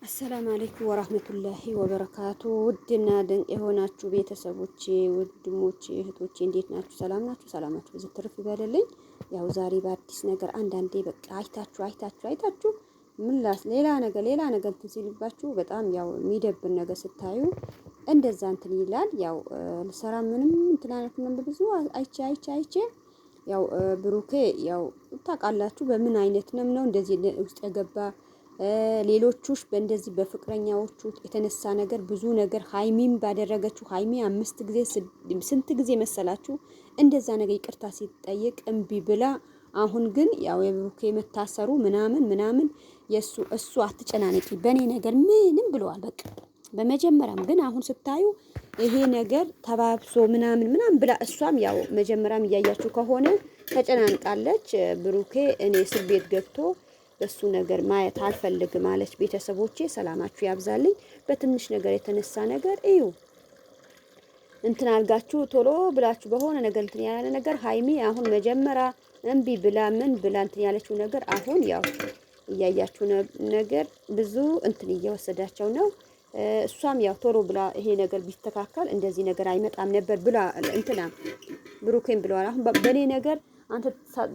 አሰላሙ አለይኩም ወራህመቱላሂ ወበረካቱ። ውድና ድንቅ የሆናችሁ ቤተሰቦቼ፣ ወንድሞቼ፣ እህቶቼ እንዴት ናችሁ? ሰላም ናችሁ? ሰላማችሁ ብዙ ትርፍ ይበልልኝ። ያው ዛሬ በአዲስ ነገር አንዳንዴ በቃ አይታችሁ ሌላ ነገር እንትን ሲልባችሁ በጣም ያው የሚደብር ነገር ስታዩ እንደዛ እንትን ይላል። ያው ልሰራ ምንም እንትን አይነት ብዙ አይቼ ያው ብሩኬ ያው ታውቃላችሁ በምን አይነት ነው እንደዚህ ውስጥ የገባ ሌሎቹሽ በእንደዚህ በፍቅረኛዎቹ የተነሳ ነገር ብዙ ነገር ሀይሚም ባደረገችው ሀይሚ 5 ጊዜ ስንት ጊዜ መሰላችሁ እንደዛ ነገር ይቅርታ ሲጠየቅ እምቢ ብላ። አሁን ግን ያው የብሩኬ መታሰሩ ምናምን እሱ አትጨናነቂ በእኔ ነገር ምንም ብለዋል። በቃ በመጀመሪያም ግን አሁን ስታዩ ይሄ ነገር ተባብሶ ምናምን ብላ እሷም ያው መጀመሪያም እያያችሁ ከሆነ ተጨናንቃለች። ብሩኬ እኔ እስር ቤት ገብቶ በሱ ነገር ማየት አልፈልግም አለች። ቤተሰቦቼ ሰላማችሁ ያብዛልኝ። በትንሽ ነገር የተነሳ ነገር እዩ እንትን አልጋችሁ ቶሎ ብላችሁ በሆነ ነገር እንትን ያለ ነገር ሀይሚ አሁን መጀመሪያ እምቢ ብላ ምን ብላ እንትን ያለችው ነገር አሁን ያው እያያችሁ ነገር ብዙ እንትን እየወሰዳቸው ነው። እሷም ያው ቶሎ ብላ ይሄ ነገር ቢስተካከል እንደዚህ ነገር አይመጣም ነበር ብላ እንትና ብሩኬን ብለዋል። አሁን በኔ ነገር አንተ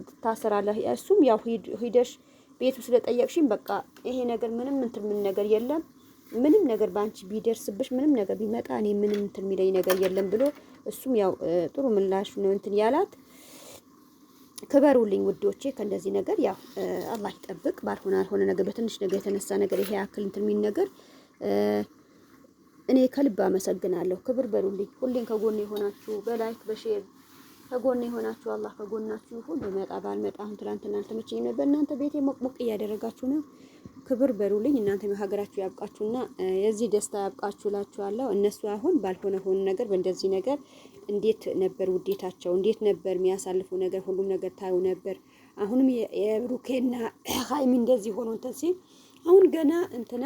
ትታሰራለህ። እሱም ያው ሂደሽ ቤቱ ስለጠየቅሽኝ በቃ ይሄ ነገር ምንም እንትን ምን ነገር የለም። ምንም ነገር ባንቺ ቢደርስብሽ ምንም ነገር ቢመጣ እኔ ምንም እንትን የሚለኝ ነገር የለም ብሎ እሱም ያው ጥሩ ምላሽ ነው እንትን ያላት። ክበሩልኝ ውዶቼ። ከእንደዚህ ነገር ያው አላህ ይጠብቅ። ባልሆነ ነገር በትንሽ ነገር የተነሳ ነገር ይሄ ያክል እንትን የሚል ነገር እኔ ከልብ አመሰግናለሁ። ክብር በሉልኝ። ሁሌም ከጎን የሆናችሁ በላይክ በሼር ከጎን የሆናችሁ አላህ ከጎናችሁ ሁሉ መጣ ባልመጣ አሁን ትላንትና አልተመቸኝም ነበር። እናንተ ቤቴ ሞቅ እያደረጋችሁ ነው። ክብር በሉልኝ። እናንተ ሀገራችሁ ያብቃችሁና የዚህ ደስታ ያብቃችሁ እላችኋለሁ። እነሱ አሁን ባልሆነ ነገር በእንደዚህ ነገር እንዴት ነበር ውዴታቸው፣ እንዴት ነበር የሚያሳልፉ ነገር፣ ሁሉም ነገር ታዩ ነበር። አሁንም የብሩኬና ሀይሚ እንደዚህ ሆኖ እንትን ሲል አሁን ገና እንትና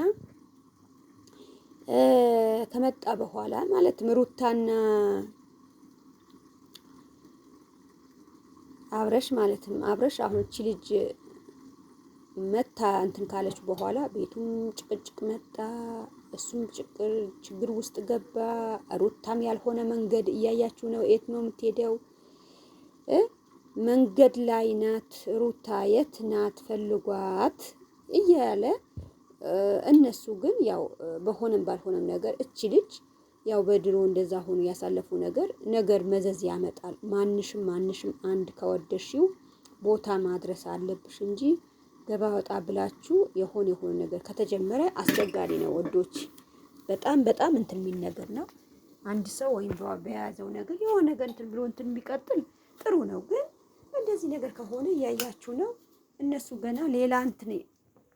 ከመጣ በኋላ ማለት ሩታና አብረሽ ማለትም አብረሽ አሁን እቺ ልጅ መታ እንትን ካለች በኋላ ቤቱም ጭቅጭቅ መጣ፣ እሱም ችግር ውስጥ ገባ። ሩታም ያልሆነ መንገድ እያያችሁ ነው። የት ነው የምትሄደው? መንገድ ላይ ናት ሩታ። የት ናት? ፈልጓት እያለ እነሱ ግን ያው በሆነም ባልሆነም ነገር እቺ ልጅ ያው በድሮ እንደዛ ሆኖ ያሳለፉ ነገር መዘዝ ያመጣል። ማንሽም አንድ ከወደሽው ቦታ ማድረስ አለብሽ እንጂ ገባ ወጣ ብላችሁ የሆነ ነገር ከተጀመረ አስቸጋሪ ነው ወዶች። በጣም እንትን የሚል ነገር ነው። አንድ ሰው ወይም በያዘው ነገር የሆነ ነገር እንትን ብሎ እንትን ቢቀጥል ጥሩ ነው። ግን እንደዚህ ነገር ከሆነ እያያችሁ ነው። እነሱ ገና ሌላ እንትን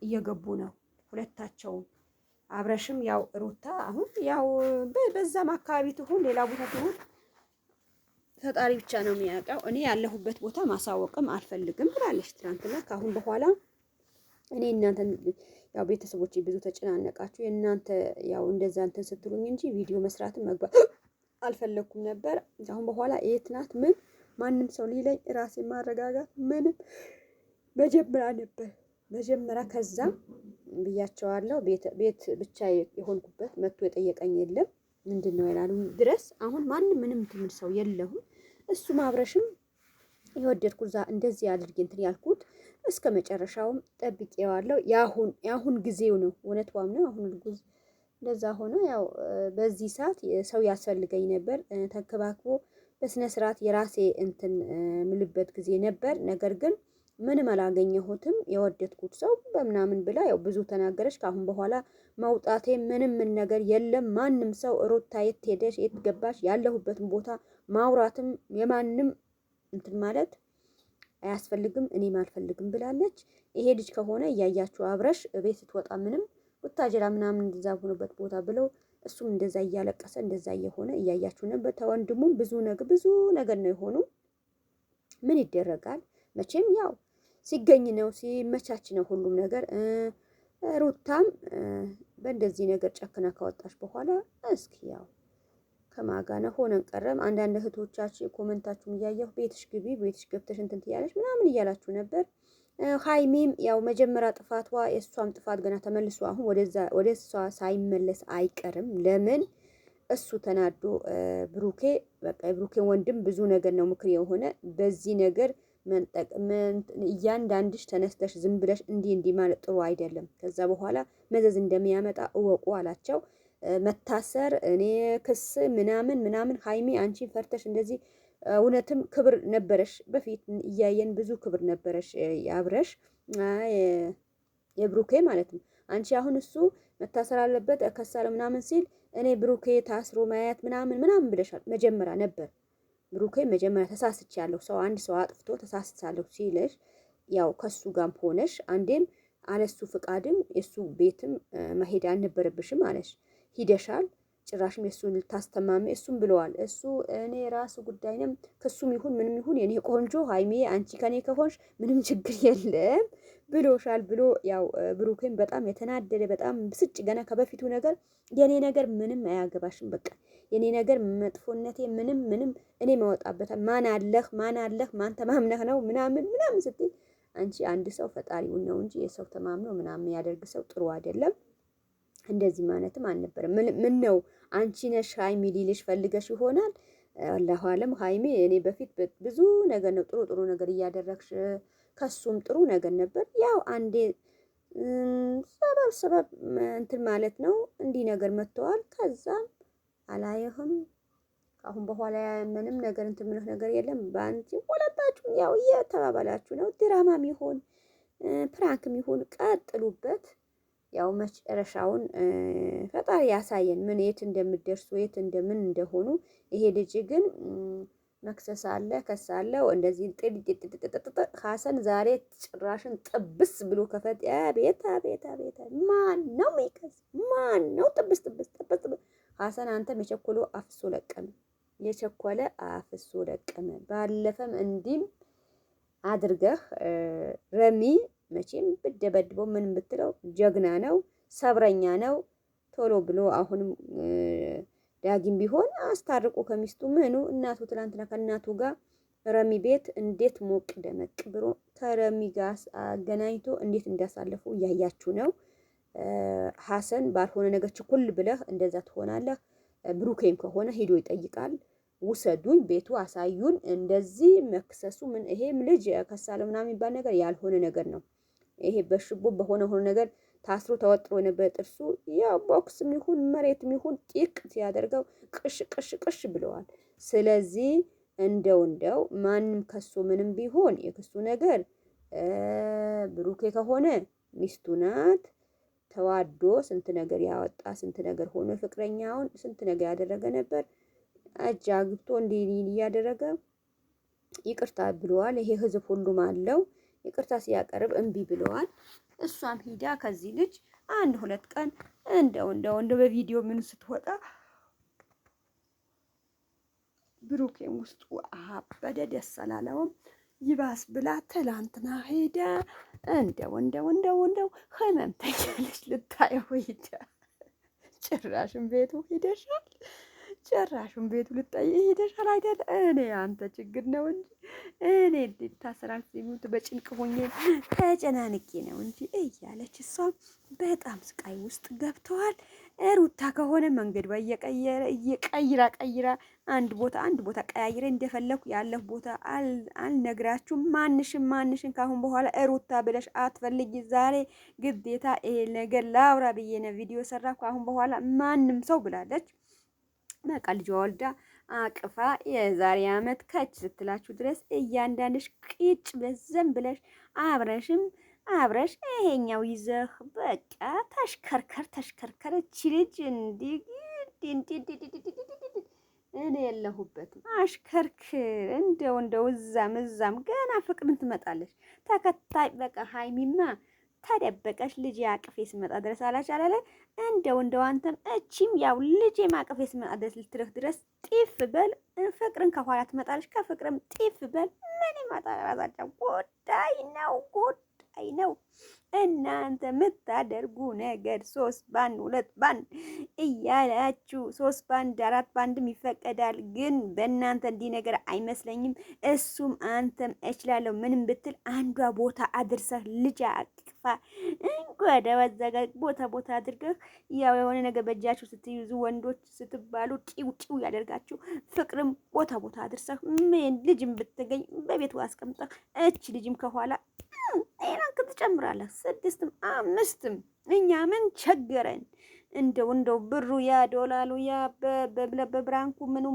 እየገቡ ነው ሁለታቸውም። አብረሽም ያው ሩታ አሁን ያው በዛም አካባቢ ትሁን ሌላ ቦታ ትሁን ፈጣሪ ብቻ ነው የሚያውቀው። እኔ ያለሁበት ቦታ ማሳወቅም አልፈልግም ብላለች ትናንትና። ካሁን በኋላ እኔ እናንተ ያው ቤተሰቦቼ ብዙ ተጨናነቃችሁ የእናንተ ያው እንደዛ እንትን ስትሉኝ እንጂ ቪዲዮ መስራትም መግባት አልፈለኩም ነበር። አሁን በኋላ የት ናት ምን ማንም ሰው ሊለኝ ራሴን ማረጋጋት ምንም መጀመሪያ ከዛ ብያቸዋለሁ። ቤት ብቻ የሆንኩበት መጥቶ የጠየቀኝ የለም። ምንድነው ያላሉኝ ድረስ አሁን ማንም ምንም ትምል ሰው የለሁም። እሱም አብረሽም የወደድኩት እንደዚህ አድርጌ እንትን ያልኩት እስከ መጨረሻውም ጠብቄዋለሁ። ያሁን ጊዜው ነው። እውነቷም ነው። አሁን ልጉዝ እንደዛ ሆነ። ያው በዚህ ሰዓት ሰው ያስፈልገኝ ነበር ተንከባክቦ በስነ ስርዓት የራሴ እንትን ምልበት ጊዜ ነበር። ነገር ግን ምንም አላገኘሁትም። የወደድኩት ሰው በምናምን ብላ ያው ብዙ ተናገረች። ካሁን በኋላ መውጣቴ ምንም ነገር የለም። ማንም ሰው ሩታ የት ሄደሽ የት ገባሽ ያለሁበትን ቦታ ማውራትም የማንም እንትን ማለት አያስፈልግም። እኔም አልፈልግም ብላለች። ይሄ ልጅ ከሆነ እያያችሁ አብረሽ ቤት ስትወጣ ምንም ወታጀራ ምናምን እንደዛ ሆነበት ቦታ ብለው እሱም እንደዛ እያለቀሰ እንደዛ እየሆነ እያያችሁ ነበር። ተወንድሙም ብዙ ነገር ነው የሆኑ። ምን ይደረጋል መቼም ያው ሲገኝ ነው ሲመቻች ነው ሁሉም ነገር። ሩታም በእንደዚህ ነገር ጨክና ካወጣች በኋላ እስኪ ያው ከማጋነ ሆነን ቀረም። አንዳንድ እህቶቻችን ኮመንታችሁን እያየሁ ቤትሽ ግቢ ቤትሽ ገብተሽ እንትን ትያለሽ ምናምን እያላችሁ ነበር። ሀይሚም ያው መጀመሪያ ጥፋቷ የእሷም ጥፋት ገና ተመልሶ አሁን ወደ እሷ ሳይመለስ አይቀርም። ለምን እሱ ተናዶ ብሩኬ በቃ የብሩኬን ወንድም ብዙ ነገር ነው ምክር የሆነ በዚህ ነገር መንጠቅ እያንዳንድሽ ተነስተሽ ዝም ብለሽ እንዲህ ማለት ጥሩ አይደለም። ከዛ በኋላ መዘዝ እንደሚያመጣ እወቁ አላቸው። መታሰር እኔ ክስ ምናምን ሀይሚ አንቺ ፈርተሽ እንደዚህ እውነትም ክብር ነበረሽ በፊት እያየን ብዙ ክብር ነበረሽ አብረሽ የብሩኬ ማለት ነው። አንቺ አሁን እሱ መታሰር አለበት ከሳለ ምናምን ሲል እኔ ብሩኬ ታስሮ ማየት ምናምን ብለሻል መጀመሪያ ነበር። ብሩኬ መጀመሪያ ተሳስቻለሁ ሰው አንድ ሰው አጥፍቶ ተሳስቻለሁ ሲልሽ ያው ከሱ ጋርም ሆነሽ አንዴም አለሱ ፍቃድም የሱ ቤትም መሄድ አልነበረብሽም አለሽ ሂደሻል። ጭራሽም የሱን ልታስተማሚ እሱም ብለዋል። እሱ እኔ ራሱ ጉዳይ ነው ከሱም ይሁን ምንም ይሁን የኔ ቆንጆ ሀይሜ አንቺ ከኔ ከሆንሽ ምንም ችግር የለም ብሎሻል ብሎ ያው ብሩኬን በጣም የተናደደ በጣም ብስጭ ገና ከበፊቱ ነገር የኔ ነገር ምንም አያገባሽም በቃ የኔ ነገር መጥፎነቴ ምንም እኔ ማወጣበታል ማን አለህ ማን ተማምነህ ነው ምናምን ስትይ አንቺ አንድ ሰው ፈጣሪውን ነው እንጂ የሰው ተማምኖ ምናምን ያደርግ ሰው ጥሩ አይደለም። እንደዚህ ማለትም አልነበረም። ምን ነው አንቺ ነሽ ሀይሚ ሊልሽ ፈልገሽ ይሆናል። አላሁ አለም ሀይሚ እኔ በፊት ብዙ ነገር ነው ጥሩ ነገር እያደረግሽ ከሱም ጥሩ ነገር ነበር። ያው አንዴ ሰበብ እንትን ማለት ነው እንዲህ ነገር መጥተዋል። ከዛም አላየህም አሁን በኋላ ምንም ነገር እንትን ምንህ ነገር የለም። በአንቺ ሁለታችሁ ያው እየተባባላችሁ ነው። ድራማም ይሁን ፕራንክም ይሁን ቀጥሉበት። ያው መጨረሻውን ፈጣሪ ያሳየን ምን የት እንደምደርሱ የት እንደምን እንደሆኑ። ይሄ ልጅ ግን መክሰስ አለ ከሳለው እንደዚህ ጥጥ ሀሰን ዛሬ ጭራሽን ጥብስ ብሎ ከፈት አቤት ማን ነው የሚከስ ማን ነው ጥብስ ሀሰን አንተም የቸኮለ አፍሶ ለቀመ የቸኮለ አፍሶ ለቀመ። ባለፈም እንዲም አድርገህ ረሚ መቼም ብደበድበው ምን ብትለው ጀግና ነው ሰብረኛ ነው። ቶሎ ብሎ አሁንም ዳጊም ቢሆን አስታርቁ ከሚስቱ ምኑ እናቱ ትላንትና ከእናቱ ጋር ረሚ ቤት እንዴት ሞቅ ደመቅ ብሎ ከረሚ ጋር አገናኝቶ እንዴት እንዳሳለፉ እያያችሁ ነው። ሀሰን ባልሆነ ነገር ችኩል ብለህ እንደዛ ትሆናለህ። ብሩኬም ከሆነ ሄዶ ይጠይቃል። ውሰዱኝ ቤቱ አሳዩን እንደዚህ መክሰሱ ምን ይሄም ልጅ ከሳለ ምናምን የሚባል ነገር ያልሆነ ነገር ነው። ይሄ በሽቦ በሆነ ነገር ታስሮ ተወጥሮ የነበረ ጥርሱ ያው ቦክስም ይሁን መሬትም ይሁን ጢቅ ሲያደርገው ቅሽ ብለዋል። ስለዚህ እንደው ማንም ከሱ ምንም ቢሆን የክሱ ነገር ብሩኬ ከሆነ ሚስቱ ናት። ተዋዶ ስንት ነገር ያወጣ ስንት ነገር ሆኖ ፍቅረኛውን ስንት ነገር ያደረገ ነበር። እጅ አግብቶ እንዲህ እያደረገ ይቅርታ ብለዋል። ይሄ ህዝብ ሁሉም አለው። ይቅርታ ሲያቀርብ እምቢ ብለዋል። እሷም ሂዳ ከዚህ ልጅ አንድ ሁለት ቀን እንደው በቪዲዮ ምን ስትወጣ ብሩኬም ውስጡ አበደ ደስ አላለውም። ይባስ ብላ ትላንትና ሄዳ እንደው ህመምተኛ ልጅ ልታየው ሂዳ ጭራሽም ቤቱ ሂደሻል። ጭራሹን ቤቱ ልታይ ሄደሻል አይደል? እኔ አንተ ችግር ነው እንጂ እኔ ታሰራል ሲሙት በጭንቅ ሆኜ ተጨናንቄ ነው እንጂ እያለች እሷም በጣም ስቃይ ውስጥ ገብተዋል። ሩታ ከሆነ መንገድ ቀይራ አንድ ቦታ ቀያይሬ እንደፈለኩ ያለሁ ቦታ አልነግራችሁም። ማንሽን ካሁን በኋላ ሩታ ብለሽ አትፈልጊ። ዛሬ ግዴታ ይሄ ነገር ላውራ ብዬ ነው ቪዲዮ ሰራኩ። ካሁን በኋላ ማንም ሰው ብላለች። በቃ ልጇ ወልዳ አቅፋ የዛሬ አመት ከች ስትላችሁ ድረስ እያንዳንድሽ ቂጭ ብለሽ ዘም ብለሽ አብረሽ ይሄኛው ይዘህ በቃ ተሽከርከር እቺ ልጅ እንዲህ እኔ የለሁበትም አሽከርክር እንደው እዛም ገና ፍቅርን ትመጣለች። ተከታይ በቃ ሀይሚማ ተደበቀሽ ልጅ አቅፌ ስመጣ ድረስ አላለ እንደው አንተም እቺም ያው ልጅ ማቅፌ ስመጣ ድረስ ልትረክ ድረስ ጢፍ በል። ፍቅርን ከኋላ ትመጣለች ከፍቅርም ጢፍ በል። ምን ይመጣ ራሳቸው ጉዳይ ነው። እናንተ የምታደርጉ ነገር 3 ባንድ 2 ባንድ እያላችሁ 3 ባንድ 4 ባንድም ይፈቀዳል። ግን በእናንተ እንዲህ ነገር አይመስለኝም። እሱም አንተም እችላለሁ ምንም ብትል አንዷ ቦታ አድርሰህ ልጅ አቅፋ ወደ ወዘጋ ቦታ አድርገህ ያው የሆነ ነገር በእጃችሁ ስትይዙ ወንዶች ስትባሉ ጢው ያደርጋችሁ ፍቅርም ቦታ አድርሰህ ምን ልጅም ብትገኝ በቤቱ አስቀምጠህ እቺ ልጅም ከኋላ አይናክ ትጨምራለህ 6ም 5ም እኛ ምን ቸገረን? እንደው ብሩ ያ ዶላሩ ያ በብራንኩ ምኑ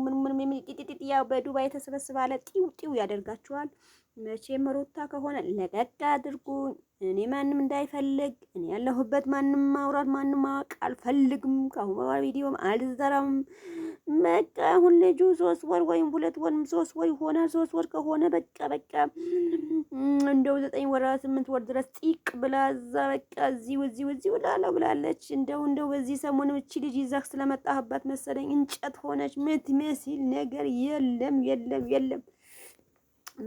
የሚጢጢጢ ያው በዱባይ የተሰበሰባለ ጢው ያደርጋችኋል። መቼም ሩታ ከሆነ ለቀቅ አድርጉኝ። እኔ ማንም እንዳይፈልግ እኔ ያለሁበት ማንም ማውራት ማንም ማወቅ አልፈልግም። ከአሁን በኋላ ቪዲዮም አልዘራም። በቃ አሁን ልጁ 3 ወር ወይም 2 ወር 3 ወር ይሆናል። 3 ወር ከሆነ በቃ እንደው 9 ወር 8 ወር ድረስ ጢቅ ብላ እዛ በቃ እዚሁ ብላለች። እንደው በዚህ ሰሞን እቺ ልጅ ይዛህ ስለመጣህባት መሰለኝ እንጨት ሆነች ምትመስል ነገር የለም።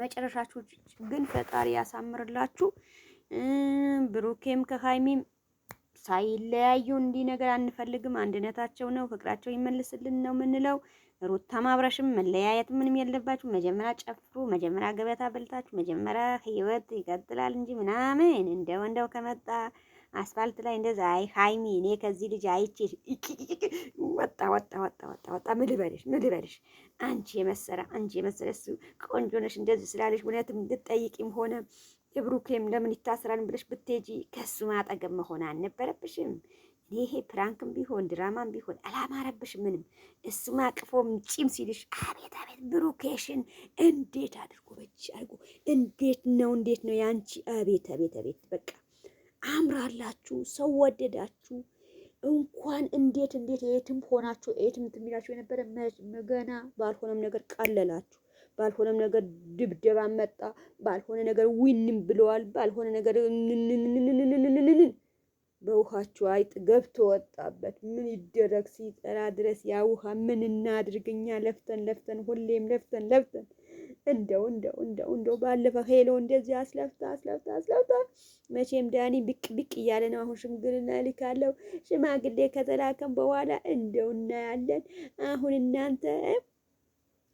መጨረሻችሁ ግን ፈጣሪ ያሳምርላችሁ። ብሩኬም ከሃይሚም ሳይለያዩ እንዲህ ነገር አንፈልግም። አንድነታቸው ነው፣ ፍቅራቸው ይመልስልን ነው የምንለው። ሩታም አብረሽም መለያየት ምንም የለባችሁ። መጀመሪያ ጨፍሩ፣ መጀመሪያ ገበታ በልታችሁ፣ መጀመሪያ ህይወት ይቀጥላል እንጂ ምናምን እንደው ከመጣ አስፋልት ላይ እንደዛ አይ ሃይሚ እኔ ከዚህ ልጅ አይቼ ወጣ ምን ልበልሽ አንቺ የመሰለ እሱ ቆንጆ ነሽ እንደዚህ ስላለሽ እውነትም እንድትጠይቂም ሆነ የብሩኬም ለምን ይታሰራል ብለሽ ብትሄጂ ከሱ ማጠገብ መሆን አልነበረብሽም። ይሄ ፕራንክም ቢሆን ድራማም ቢሆን አላማረብሽ ምንም። እሱም አቅፎም ጪም ሲልሽ አቤት ብሩኬሽን እንዴት አድርጎ በጅ አድርጎ እንዴት ነው ያንቺ አቤት በቃ አምራላችሁ፣ ሰው ወደዳችሁ። እንኳን እንዴት የትም ሆናችሁ የትም ትሚላችሁ የነበረ ገና ባልሆነም ነገር ቀለላችሁ። ባልሆነም ነገር ድብደባ መጣ፣ ባልሆነ ነገር ዊንም ብለዋል፣ ባልሆነ ነገር በውሃችሁ አይጥ ገብቶ ወጣበት። ምን ይደረግ ሲጠራ ድረስ ያ ውሃ ምን እናድርግኛ? ለፍተን ሁሌም ለፍተን እንደው ባለፈው ሄሎ እንደዚህ አስለፍታ መቼም ዳኒ ብቅ እያለ ነው። አሁን ሽምግልና ልካለው ሽማግሌ ከተላከም በኋላ እንደው እናያለን። አሁን እናንተ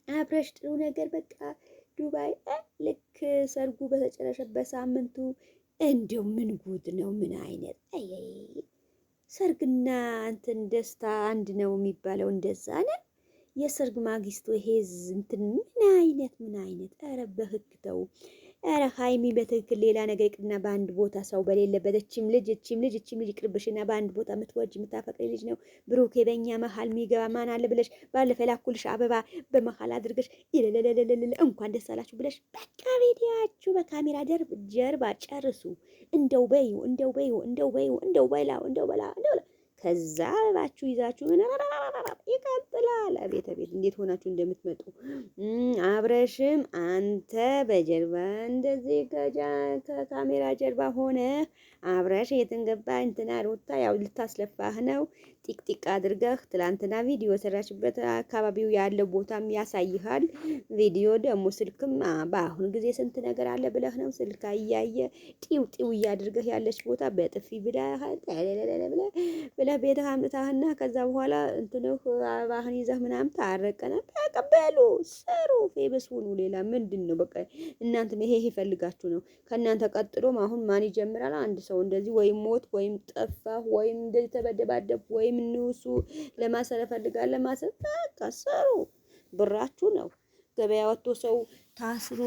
አብረሽ ጥሩ ነገር በቃ ዱባይ ልክ ሰርጉ በተጨረሰበት ሳምንቱ እንደው ምን ጉድ ነው? ምን አይነት ሰርግና እንትን ደስታ አንድ ነው የሚባለው እንደዛ ነው። የሰርግ ማግስቱ ይሄ እንትን ምን አይነት ኧረ በህግ ተው። ኧረ ሃይሚ በትክክል ሌላ ነገር ይቅርና በአንድ ቦታ ሰው በሌለበት እቺም ልጅ ይቅርብሽና በአንድ ቦታ የምትወጂ የምታፈቅሪ ልጅ ነው ብሩኬ በእኛ መሀል የሚገባ ማን አለ ብለሽ ባለፈ ላኩልሽ አበባ በመሀል አድርገሽ ይለለለለለ እንኳን ደስ አላችሁ ብለሽ በቃ ቪዲዮአችሁ በካሜራ ጀርባ ጨርሱ። እንደው በላ ከዛ አበባችሁ ይዛችሁ ይቀጥላል። አቤት እንዴት ሆናችሁ እንደምትመጡ አብረሽም አንተ በጀርባ እንደዚህ ከካሜራ ጀርባ ሆነ አብረሽ የትንገባ እንትና ሩታ ያው ልታስለፋህ ነው። ጢቅ አድርገህ ትላንትና ቪዲዮ ሰራችበት አካባቢው ያለው ቦታም ያሳይሃል። ቪዲዮ ደግሞ ስልክም በአሁን ጊዜ ስንት ነገር አለ ብለህ ነው ስልክ እያየ ጢው እያድርገህ ያለች ቦታ በጥፊ ብለህ ቤትህ አምጥታህና ከዛ በኋላ እንትንህ አበባህን ይዘህ ምናምን ታረቀነ ተቀበሉ ሰሩ ፌበስ ሁኑ። ሌላ ምንድን ነው? በቃ እናንተም ይሄ ይፈልጋችሁ ነው። ከእናንተ ቀጥሎም አሁን ማን ይጀምራል? አንድ ሰው እንደዚህ ወይም ሞት ወይም ጠፋ ወይም እንደዚህ ተበደባደብ ወይም ንሱ ለማሰር ፈልጋለ ለማሰር በቃ ሰሩ። ብራችሁ ነው። ገበያ ወጥቶ ሰው ታስሮ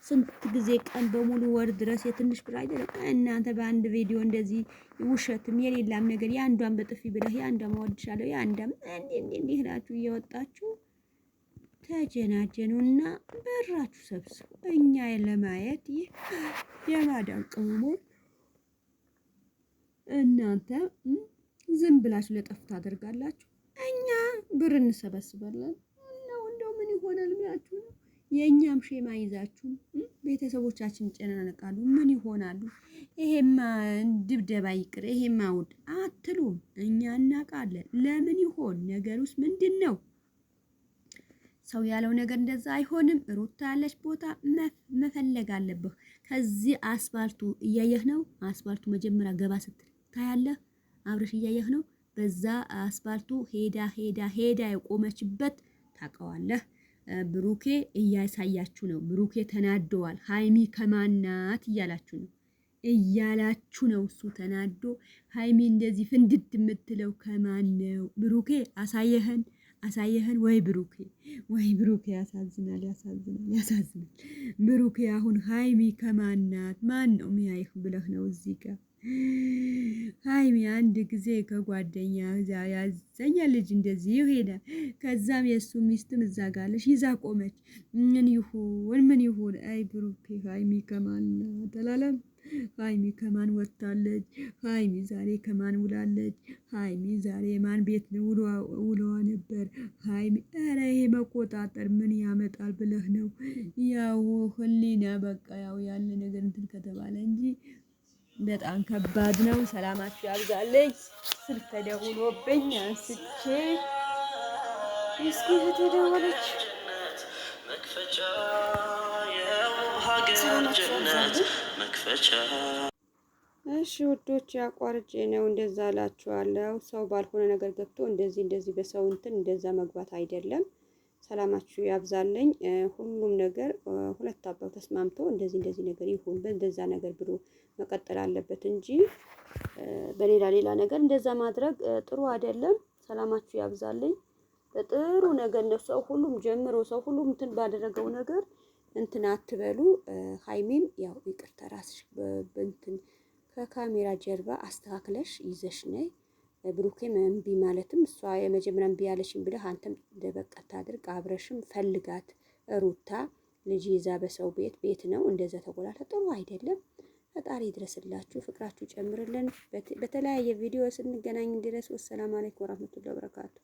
ስንት ጊዜ ቀን በሙሉ ወር ድረስ የትንሽ ብር አይደለም። እናንተ በአንድ ቪዲዮ እንደዚህ ውሸትም የሌላም ነገር ያንዷን በጥፊ ብለህ ያንዷን ወድሻለሁ ያንዷን እንዲህ ናችሁ እየወጣችሁ ተጀናጀኑና በራችሁ ሰብስቡ። እኛ ለማየት የማዳም ቅመሞች እናንተ ዝም ብላችሁ ለጠፍታ አደርጋላችሁ። እኛ ብር እንሰበስባለን። እንደው ምን ይሆናል ብላችሁ ነው? የእኛም ሼማ ይዛችሁ ቤተሰቦቻችን ጨናነቃሉ። ምን ይሆናሉ? ይሄማ ድብደባ ይቅር ይሄማ ውድ አትሉም። እኛ እናውቃለን። ለምን ይሆን? ነገሩስ ምንድን ነው? ሰው ያለው ነገር እንደዛ አይሆንም። ሩታ ያለች ቦታ መፈለግ አለብህ። ከዚህ አስፋልቱ እያየህ ነው። አስፋልቱ መጀመሪያ ገባ ስትል ታያለህ። አብረሽ እያየህ ነው። በዛ አስፋልቱ ሄዳ የቆመችበት ታውቀዋለህ። ብሩኬ እያሳያችሁ ነው። ብሩኬ ተናደዋል። ሃይሚ ከማናት እያላችሁ ነው። እሱ ተናዶ ሃይሚ እንደዚህ ፍንድድ የምትለው ከማን ነው? ብሩኬ አሳየህን ወይ ብሩኬ ያሳዝናል። ብሩኬ አሁን ሃይሚ ከማናት ማን ነው የሚያይህ ብለህ ነው እዚህ ጋር ሃይሚ አንድ ጊዜ ከጓደኛ ያዘኛ ልጅ እንደዚህ ይሄዳል። ከዛም የሱ ሚስትም እዛ ጋለሽ ይዛ ቆመች። ምን ይሁን አይ ብሩኬ ሃይሚ ከማን ተላለም። ሃይሚ ከማን ወጣለች? ሃይሚ ዛሬ ከማን ውላለች? ሃይሚ ዛሬ ማን ቤት ውሎዋ ነበር? ሃይሚ ኧረ ይሄ መቆጣጠር ምን ያመጣል ብለህ ነው? ያው ህሊና በቃ ያው ያለ ነገር እንትን ከተባለ እንጂ በጣም ከባድ ነው። ሰላማችሁ ያብዛልኝ። ስልክ ተደውሎብኝ አንስቼ እስኪ ተደወለች መክፈቻ የሀገር ጀነት መክፈቻ። እሺ ውዶች አቋርጬ ነው እንደዛ እላችኋለሁ። ሰው ባልሆነ ነገር ገብቶ እንደዚህ በሰው እንትን እንደዛ መግባት አይደለም። ሰላማችሁ ያብዛልኝ። ሁሉም ነገር ሁለት አባው ተስማምቶ እንደዚህ ነገር ይሁን በእንደዛ ነገር ብሎ መቀጠል አለበት እንጂ በሌላ ነገር እንደዛ ማድረግ ጥሩ አይደለም። ሰላማችሁ ያብዛልኝ። በጥሩ ነገር ነው ሰው ሁሉም ጀምሮ ሰው ሁሉም እንትን ባደረገው ነገር እንትን አትበሉ። ሃይሚም ያው ይቅርታ ራስሽ በእንትን ከካሜራ ጀርባ አስተካክለሽ ይዘሽ ነይ። ብሩኬም እምቢ ማለትም እሷ የመጀመሪያ እምቢ ያለሽም ብለህ አንተም ደበቅ አታድርግ። አብረሽም ፈልጋት። ሩታ ልጅ ይዛ በሰው ቤት ነው እንደዛ ተጎላተ ጥሩ አይደለም። ፈጣሪ ይድረስላችሁ፣ ፍቅራችሁ ጨምርልን። በተለያየ ቪዲዮ ስንገናኝ ድረስ ወሰላም አለይኩም ወራህመቱላሂ ወበረካቱ።